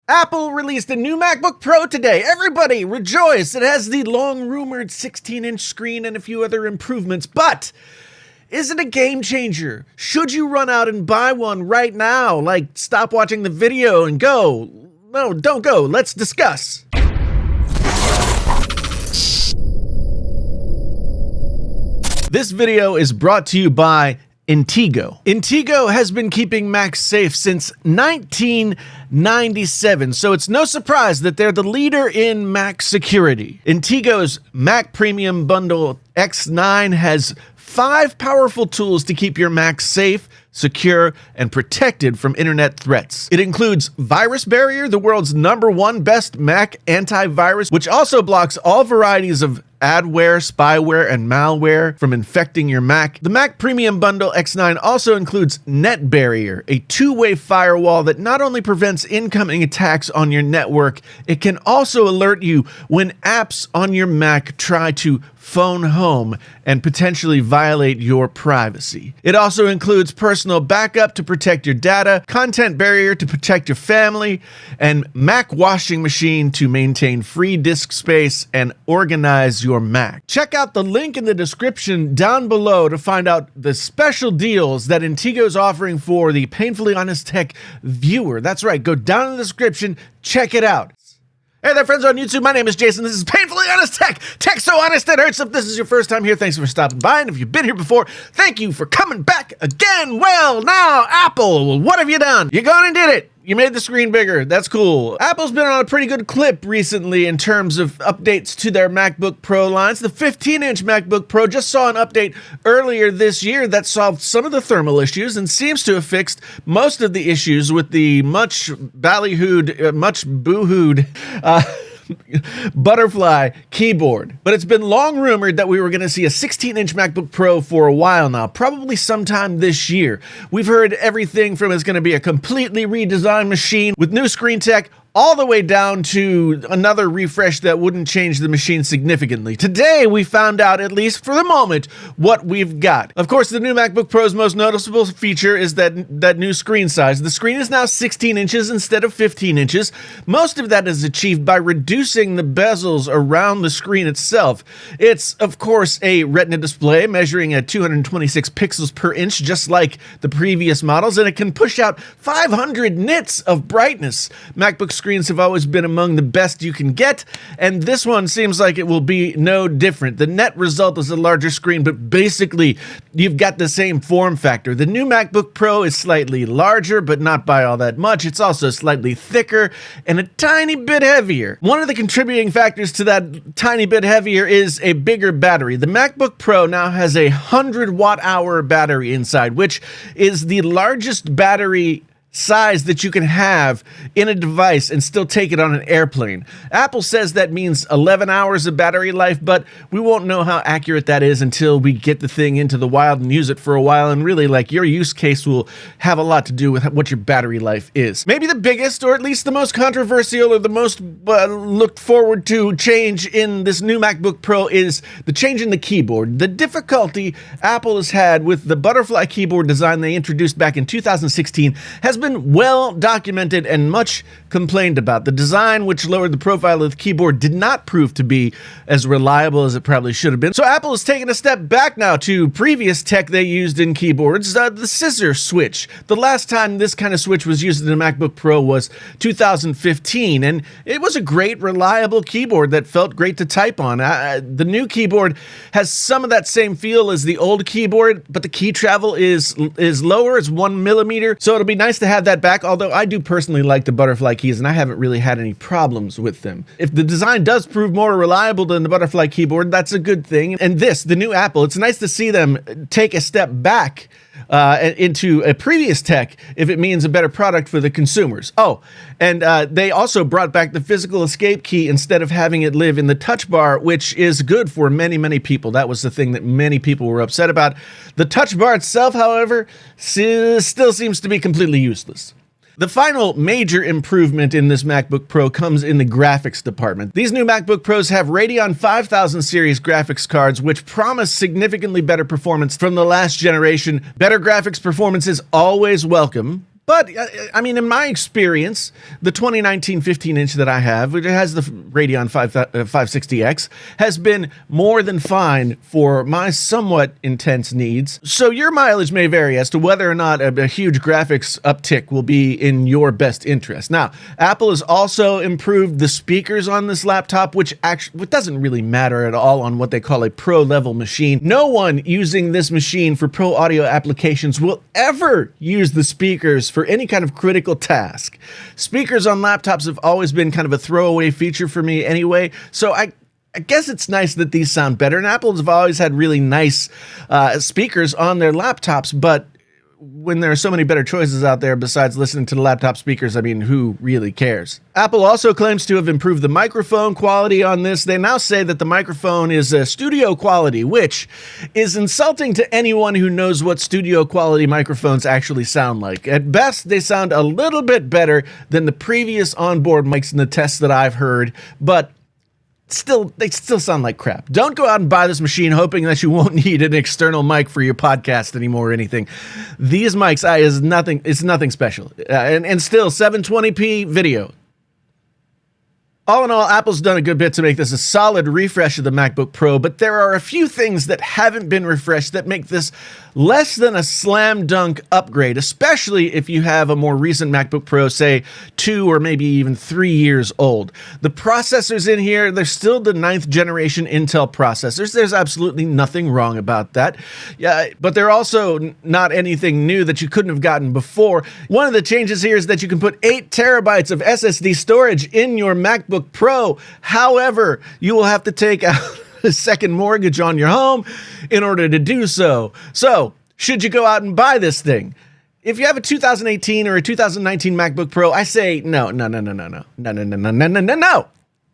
Apple released a new MacBook Pro today. Everybody rejoice. It has the long-rumored 16-inch screen and a few other improvements, but is it a game changer? Should you run out and buy one right now? Like, stop watching the video and go. No, don't go. Let's discuss. This video is brought to you by Intego. Intego has been keeping Macs safe since 1997, so it's no surprise that they're the leader in Mac security. Intego's Mac Premium Bundle X9 has 5 powerful tools to keep your Mac safe, secure, and protected from internet threats. It includes Virus Barrier, the world's #1 best Mac antivirus, which also blocks all varieties of adware, spyware, and malware from infecting your Mac. The Mac Premium Bundle X9 also includes Net Barrier, a two-way firewall that not only prevents incoming attacks on your network, it can also alert you when apps on your Mac try to phone home and potentially violate your privacy. It also includes Personal Backup to protect your data, Content Barrier to protect your family, and Mac Washing Machine to maintain free disk space and organize your Mac. Check out the link in the description down below to find out the special deals that Intego is offering for the Painfully Honest Tech viewer. That's right, go down in the description, check it out. Hey there, friends on YouTube. My name is Jason. This is Painfully Honest Tech. Tech so honest it hurts. If this is your first time here, thanks for stopping by. And if you've been here before, thank you for coming back again. Well, now, Apple, what have you done? You gone and did it. You made the screen bigger. That's cool. Apple's been on a pretty good clip recently in terms of updates to their MacBook Pro lines. The 15-inch MacBook Pro just saw an update earlier this year that solved some of the thermal issues and seems to have fixed most of the issues with the much ballyhooed, much boo-hooed butterfly keyboard. But it's been long rumored that we were going to see a 16-inch MacBook Pro for a while now, probably sometime this year. We've heard everything from it's going to be a completely redesigned machine with new screen tech, all the way down to another refresh that wouldn't change the machine significantly. Today, we found out, at least for the moment, what we've got. Of course, the new MacBook Pro's most noticeable feature is that new screen size. The screen is now 16 inches instead of 15 inches. Most of that is achieved by reducing the bezels around the screen itself. It's, of course, a Retina display measuring at 226 pixels per inch, just like the previous models, and it can push out 500 nits of brightness. MacBook screens have always been among the best you can get, and this one seems like it will be no different. The net result is a larger screen, but basically you've got the same form factor. The new MacBook Pro is slightly larger, but not by all that much. It's also slightly thicker and a tiny bit heavier. One of the contributing factors to that tiny bit heavier is a bigger battery. The MacBook Pro now has a 100 watt-hour battery inside, which is the largest battery size that you can have in a device and still take it on an airplane. Apple says that means 11 hours of battery life, but we won't know how accurate that is until we get the thing into the wild and use it for a while, and really, like, your use case will have a lot to do with what your battery life is. Maybe the biggest, or at least the most controversial, or the most looked forward to change in this new MacBook Pro is the change in the keyboard. The difficulty Apple has had with the butterfly keyboard design they introduced back in 2016 has been well documented and much complained about. The design, which lowered the profile of the keyboard, did not prove to be as reliable as it probably should have been. So Apple has taken a step back now to previous tech they used in keyboards, the scissor switch. The last time this kind of switch was used in a MacBook Pro was 2015, and it was a great, reliable keyboard that felt great to type on. The new keyboard has some of that same feel as the old keyboard, but the key travel is lower. It's 1 millimeter, so it'll be nice to have that back, although I do personally like the butterfly keys and I haven't really had any problems with them. If the design does prove more reliable than the butterfly keyboard, that's a good thing. And this, the new Apple, it's nice to see them take a step back into a previous tech if it means a better product for the consumers. Oh, and they also brought back the physical escape key instead of having it live in the touch bar, which is good for many, many people. That was the thing that many people were upset about. The touch bar itself, however, still seems to be completely useless. The final major improvement in this MacBook Pro comes in the graphics department. These new MacBook Pros have Radeon 5000 series graphics cards, which promise significantly better performance from the last generation. Better graphics performance is always welcome, But, I mean, in my experience, the 2019 15-inch that I have, which has the Radeon 560X, has been more than fine for my somewhat intense needs. So your mileage may vary as to whether or not a huge graphics uptick will be in your best interest. Now, Apple has also improved the speakers on this laptop, which actually doesn't really matter at all on what they call a pro-level machine. No one using this machine for pro audio applications will ever use the speakers for any kind of critical task. Speakers on laptops have always been kind of a throwaway feature for me anyway, so I guess it's nice that these sound better, and Apple's have always had really nice speakers on their laptops, but when there are so many better choices out there besides listening to the laptop speakers, I mean, who really cares? Apple also claims to have improved the microphone quality on this. They now say that the microphone is studio quality, which is insulting to anyone who knows what studio quality microphones actually sound like. At best, they sound a little bit better than the previous onboard mics in the tests that I've heard, but they still sound like crap. Don't go out and buy this machine hoping that you won't need an external mic for your podcast anymore or anything. These mics, it's nothing special. And still 720p video. All in all, Apple's done a good bit to make this a solid refresh of the MacBook Pro, but there are a few things that haven't been refreshed that make this less than a slam dunk upgrade, especially if you have a more recent MacBook Pro, say 2 or maybe even 3 years old. The processors in here, they're still the 9th generation Intel processors. There's absolutely nothing wrong about that. Yeah, but they're also not anything new that you couldn't have gotten before. One of the changes here is that you can put 8 terabytes of SSD storage in your MacBook Pro. However, you will have to take out a second mortgage on your home in order to do so. So, should you go out and buy this thing? If you have a 2018 or a 2019 MacBook Pro, I say no.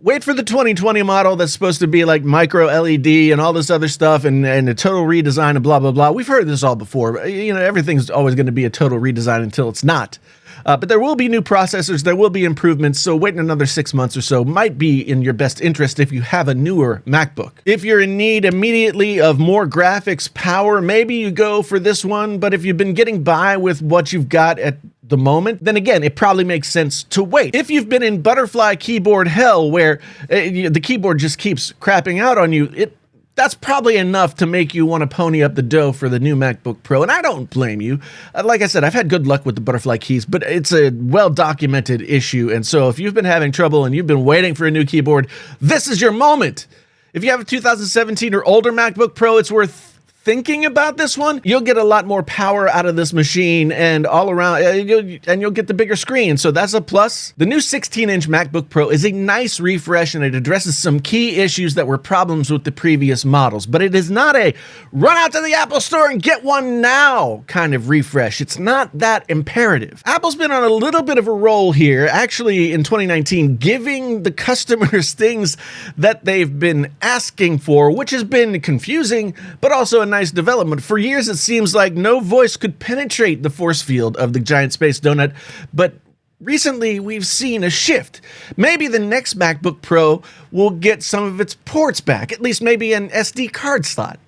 Wait for the 2020 model that's supposed to be like micro LED and all this other stuff and a total redesign and blah, blah, blah. We've heard this all before. You know, everything's always going to be a total redesign until it's not. But there will be new processors, there will be improvements, so waiting another 6 months or so might be in your best interest if you have a newer MacBook. If you're in need immediately of more graphics power, maybe you go for this one, but if you've been getting by with what you've got at the moment, then again, it probably makes sense to wait. If you've been in butterfly keyboard hell where the keyboard just keeps crapping out on you, that's probably enough to make you want to pony up the dough for the new MacBook Pro, and I don't blame you. Like I said, I've had good luck with the butterfly keys, but it's a well-documented issue, and so if you've been having trouble and you've been waiting for a new keyboard, this is your moment. If you have a 2017 or older MacBook Pro, it's worth thinking about this one. You'll get a lot more power out of this machine and all around, and you'll get the bigger screen, so that's a plus. The new 16-inch MacBook Pro is a nice refresh, and it addresses some key issues that were problems with the previous models, but it is not a run out to the Apple Store and get one now kind of refresh. It's not that imperative. Apple's been on a little bit of a roll here, actually in 2019, giving the customers things that they've been asking for, which has been confusing, but also a nice development. For years, it seems like no voice could penetrate the force field of the giant space donut, but recently we've seen a shift. Maybe the next MacBook Pro will get some of its ports back, at least maybe an SD card slot.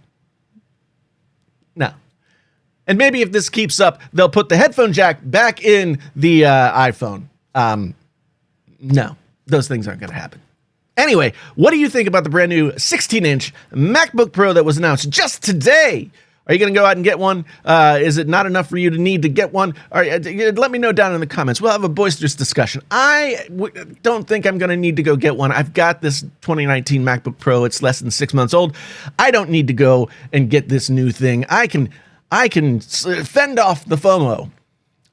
No. And maybe if this keeps up, they'll put the headphone jack back in the iPhone. No, those things aren't going to happen. Anyway, what do you think about the brand new 16-inch MacBook Pro that was announced just today? Are you going to go out and get one? Is it not enough for you to need to get one? Let me know down in the comments. We'll have a boisterous discussion. I don't think I'm going to need to go get one. I've got this 2019 MacBook Pro. It's less than 6 months old. I don't need to go and get this new thing. I can fend off the FOMO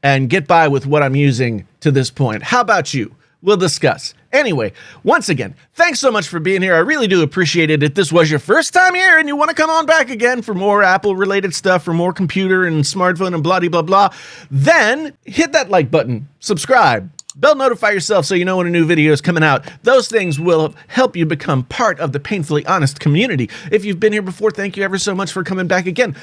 and get by with what I'm using to this point. How about you? We'll discuss. Anyway, once again, thanks so much for being here. I really do appreciate it. If this was your first time here and you want to come on back again for more Apple-related stuff, for more computer and smartphone and blah-de-blah-blah, then hit that like button, subscribe, bell notify yourself so you know when a new video is coming out. Those things will help you become part of the Painfully Honest community. If you've been here before, thank you ever so much for coming back again.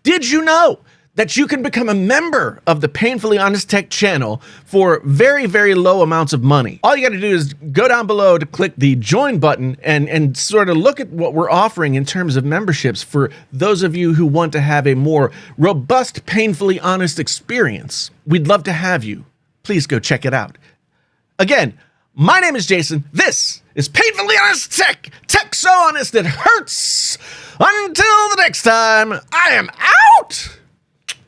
Did you know that you can become a member of the Painfully Honest Tech channel for very, very low amounts of money. All you got to do is go down below to click the join button and sort of look at what we're offering in terms of memberships for those of you who want to have a more robust, painfully honest experience. We'd love to have you. Please go check it out. Again, my name is Jason. This is Painfully Honest Tech. Tech so honest it hurts. Until the next time, I am out.